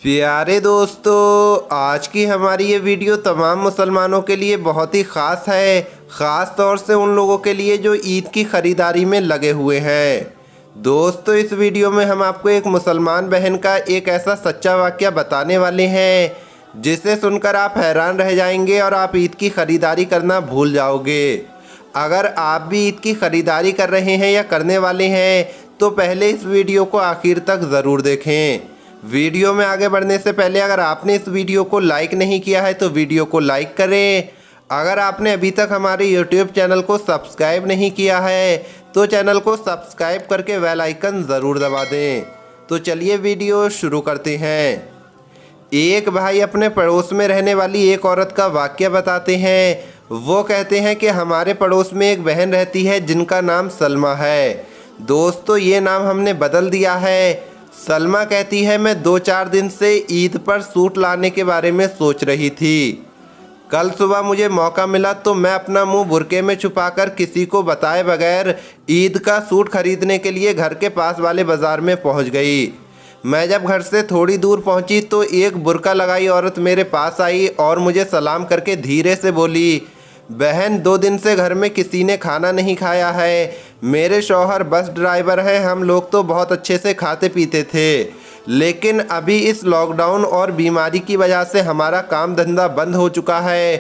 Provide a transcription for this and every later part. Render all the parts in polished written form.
प्यारे दोस्तों, आज की हमारी ये वीडियो तमाम मुसलमानों के लिए बहुत ही ख़ास है। ख़ास तौर से उन लोगों के लिए जो ईद की ख़रीदारी में लगे हुए हैं। दोस्तों, इस वीडियो में हम आपको एक मुसलमान बहन का एक ऐसा सच्चा वाक़या बताने वाले हैं जिसे सुनकर आप हैरान रह जाएंगे और आप ईद की ख़रीदारी करना भूल जाओगे। अगर आप भी ईद की ख़रीदारी कर रहे हैं या करने वाले हैं तो पहले इस वीडियो को आखिर तक ज़रूर देखें। वीडियो में आगे बढ़ने से पहले अगर आपने इस वीडियो को लाइक नहीं किया है तो वीडियो को लाइक करें। अगर आपने अभी तक हमारे YouTube चैनल को सब्सक्राइब नहीं किया है तो चैनल को सब्सक्राइब करके बेल आइकन ज़रूर दबा दें। तो चलिए वीडियो शुरू करते हैं। एक भाई अपने पड़ोस में रहने वाली एक औरत का वाक़या बताते हैं। वो कहते हैं कि हमारे पड़ोस में एक बहन रहती है जिनका नाम सलमा है। दोस्तों, ये नाम हमने बदल दिया है। सलमा कहती है, मैं 2-4 दिन से ईद पर सूट लाने के बारे में सोच रही थी। कल सुबह मुझे मौका मिला तो मैं अपना मुंह बुरके में छुपाकर किसी को बताए बगैर ईद का सूट खरीदने के लिए घर के पास वाले बाज़ार में पहुंच गई। मैं जब घर से थोड़ी दूर पहुंची तो एक बुर्का लगाई औरत मेरे पास आई और मुझे सलाम करके धीरे से बोली, बहन, 2 दिन से घर में किसी ने खाना नहीं खाया है। मेरे शौहर बस ड्राइवर हैं। हम लोग तो बहुत अच्छे से खाते पीते थे, लेकिन अभी इस लॉकडाउन और बीमारी की वजह से हमारा काम धंधा बंद हो चुका है।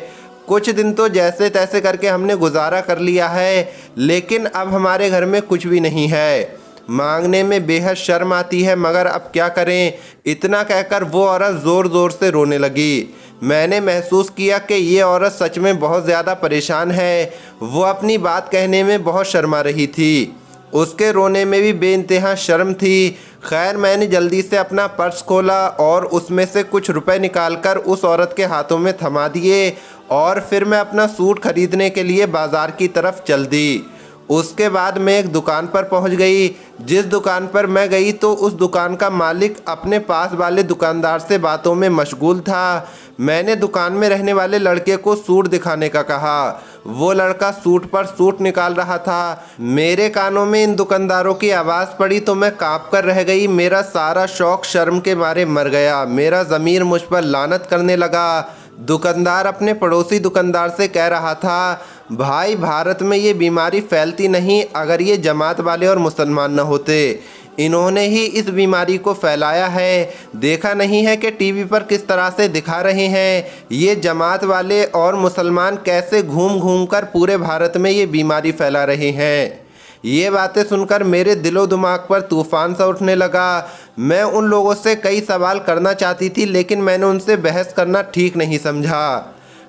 कुछ दिन तो जैसे तैसे करके हमने गुजारा कर लिया है, लेकिन अब हमारे घर में कुछ भी नहीं है। मांगने में बेहद शर्म आती है, मगर अब क्या करें। इतना कहकर वो औरत ज़ोर ज़ोर से रोने लगी। मैंने महसूस किया कि ये औरत सच में बहुत ज़्यादा परेशान है। वो अपनी बात कहने में बहुत शर्मा रही थी। उसके रोने में भी बेइंतहा शर्म थी। खैर, मैंने जल्दी से अपना पर्स खोला और उसमें से कुछ रुपए निकालकर उस औरत के हाथों में थमा दिए और फिर मैं अपना सूट खरीदने के लिए बाज़ार की तरफ चल दी। उसके बाद मैं एक दुकान पर पहुंच गई। जिस दुकान पर मैं गई तो उस दुकान का मालिक अपने पास वाले दुकानदार से बातों में मशगूल था। मैंने दुकान में रहने वाले लड़के को सूट दिखाने का कहा। वो लड़का सूट पर सूट निकाल रहा था। मेरे कानों में इन दुकानदारों की आवाज़ पड़ी तो मैं काँप कर रह गई। मेरा सारा शौक़ शर्म के मारे मर गया। मेरा ज़मीर मुझ पर लानत करने लगा। दुकानदार अपने पड़ोसी दुकानदार से कह रहा था, भाई, भारत में ये बीमारी फैलती नहीं अगर ये जमात वाले और मुसलमान न होते। इन्होंने ही इस बीमारी को फैलाया है। देखा नहीं है कि टीवी पर किस तरह से दिखा रहे हैं ये जमात वाले और मुसलमान कैसे घूम घूम कर पूरे भारत में ये बीमारी फैला रहे हैं। ये बातें सुनकर मेरे दिलो दिमाग पर तूफ़ान सा उठने लगा। मैं उन लोगों से कई सवाल करना चाहती थी, लेकिन मैंने उनसे बहस करना ठीक नहीं समझा।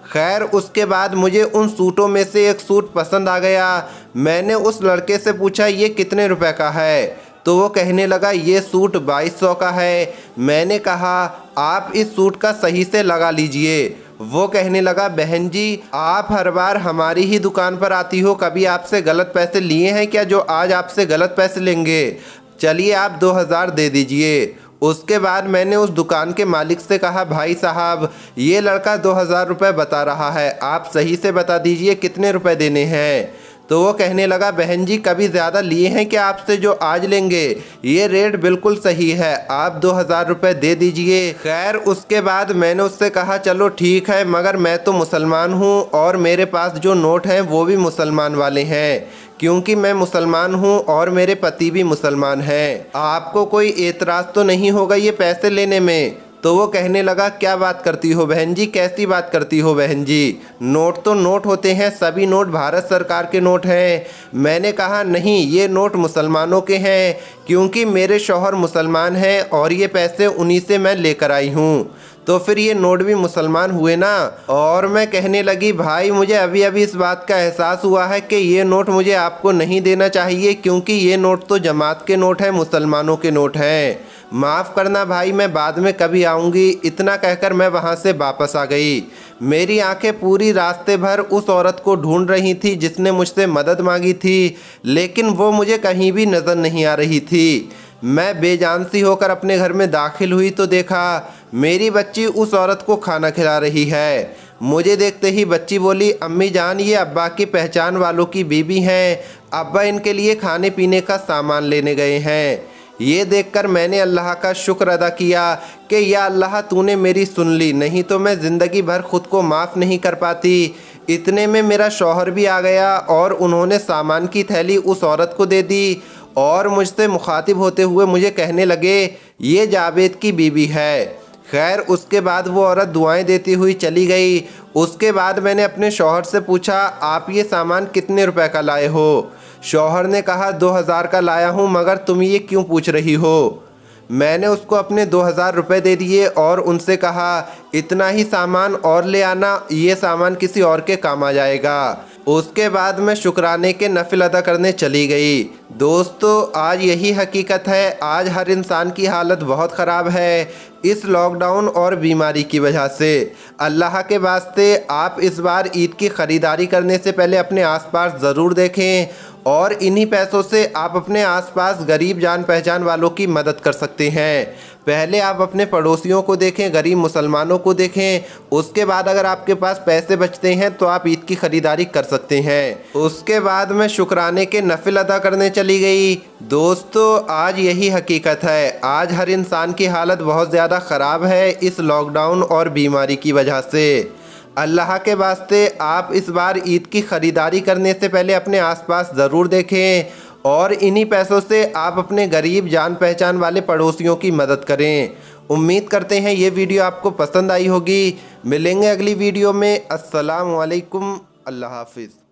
खैर, उसके बाद मुझे उन सूटों में से एक सूट पसंद आ गया। मैंने उस लड़के से पूछा, ये कितने रुपए का है? तो वो कहने लगा, ये सूट 2200 का है। मैंने कहा, आप इस सूट का सही से लगा लीजिए। वो कहने लगा, बहन जी, आप हर बार हमारी ही दुकान पर आती हो, कभी आपसे गलत पैसे लिए हैं क्या जो आज आपसे गलत पैसे लेंगे? चलिए, आप 2000 दे दीजिए। उसके बाद मैंने उस दुकान के मालिक से कहा, भाई साहब, ये लड़का 2000 रुपये बता रहा है, आप सही से बता दीजिए कितने रुपए देने हैं। तो वो कहने लगा, बहन जी, कभी ज़्यादा लिए हैं क्या आपसे जो आज लेंगे? ये रेट बिल्कुल सही है, आप 2000 रुपये दे दीजिए। खैर, उसके बाद मैंने उससे कहा, चलो ठीक है, मगर मैं तो मुसलमान हूँ और मेरे पास जो नोट हैं वो भी मुसलमान वाले हैं, क्योंकि मैं मुसलमान हूँ और मेरे पति भी मुसलमान हैं। आपको कोई एतराज़ तो नहीं होगा ये पैसे लेने में? तो वो कहने लगा, क्या बात करती हो बहन जी, कैसी बात करती हो बहन जी? नोट तो नोट होते हैं, सभी नोट भारत सरकार के नोट हैं। मैंने कहा, नहीं, ये नोट मुसलमानों के हैं, क्योंकि मेरे शौहर मुसलमान हैं और ये पैसे उन्हीं से मैं लेकर आई हूँ, तो फिर ये नोट भी मुसलमान हुए ना। और मैं कहने लगी, भाई, मुझे अभी अभी इस बात का एहसास हुआ है कि ये नोट मुझे आपको नहीं देना चाहिए, क्योंकि ये नोट तो जमात के नोट हैं, मुसलमानों के नोट हैं। माफ़ करना भाई, मैं बाद में कभी आऊँगी। इतना कहकर मैं वहाँ से वापस आ गई। मेरी आंखें पूरी रास्ते भर उस औरत को ढूंढ रही थी जिसने मुझसे मदद मांगी थी, लेकिन वो मुझे कहीं भी नज़र नहीं आ रही थी। मैं बेजान सी होकर अपने घर में दाखिल हुई तो देखा मेरी बच्ची उस औरत को खाना खिला रही है। मुझे देखते ही बच्ची बोली, अम्मी जान, ये अब्बा की पहचान वालों की बीबी हैं, अब्बा इनके लिए खाने पीने का सामान लेने गए हैं। ये देखकर मैंने अल्लाह का शुक्र अदा किया कि या अल्लाह तूने मेरी सुन ली, नहीं तो मैं ज़िंदगी भर ख़ुद को माफ़ नहीं कर पाती। इतने में मेरा शौहर भी आ गया और उन्होंने सामान की थैली उस औरत को दे दी और मुझसे मुखातिब होते हुए मुझे कहने लगे, ये जावेद की बीवी है। खैर उसके बाद वो औरत दुआएं देती हुई चली गई। उसके बाद मैंने अपने शौहर से पूछा, आप ये सामान कितने रुपए का लाए हो? शौहर ने कहा 2000 का लाया हूँ, मगर तुम ये क्यों पूछ रही हो? मैंने उसको अपने 2000 रुपये दे दिए और उनसे कहा, इतना ही सामान और ले आना, ये सामान किसी और के काम आ जाएगा। उसके बाद मैं शुक्राने के नफिल अदा करने चली गई। दोस्तों आज यही हकीकत है, आज हर इंसान की हालत बहुत ख़राब है इस लॉकडाउन और बीमारी की वजह से। अल्लाह के वास्ते आप इस बार ईद की ख़रीदारी करने से पहले अपने आसपास ज़रूर देखें और इन्हीं पैसों से आप अपने आसपास गरीब जान पहचान वालों की मदद कर सकते हैं। पहले आप अपने पड़ोसियों को देखें, गरीब मुसलमानों को देखें, उसके बाद अगर आपके पास पैसे बचते हैं तो आप ईद की ख़रीदारी कर सकते हैं। उसके बाद मैं शुक्राने के नफिल अदा करने चली गई। दोस्तों आज यही हकीकत है, आज हर इंसान की हालत बहुत ज़्यादा ख़राब है इस लॉकडाउन और बीमारी की वजह से। अल्लाह के वास्ते आप इस बार ईद की ख़रीदारी करने से पहले अपने आसपास ज़रूर देखें और इन्हीं पैसों से आप अपने गरीब जान पहचान वाले पड़ोसियों की मदद करें। उम्मीद करते हैं ये वीडियो आपको पसंद आई होगी। मिलेंगे अगली वीडियो में। अस्सलाम वालेकुम। अल्लाह हाफिज़।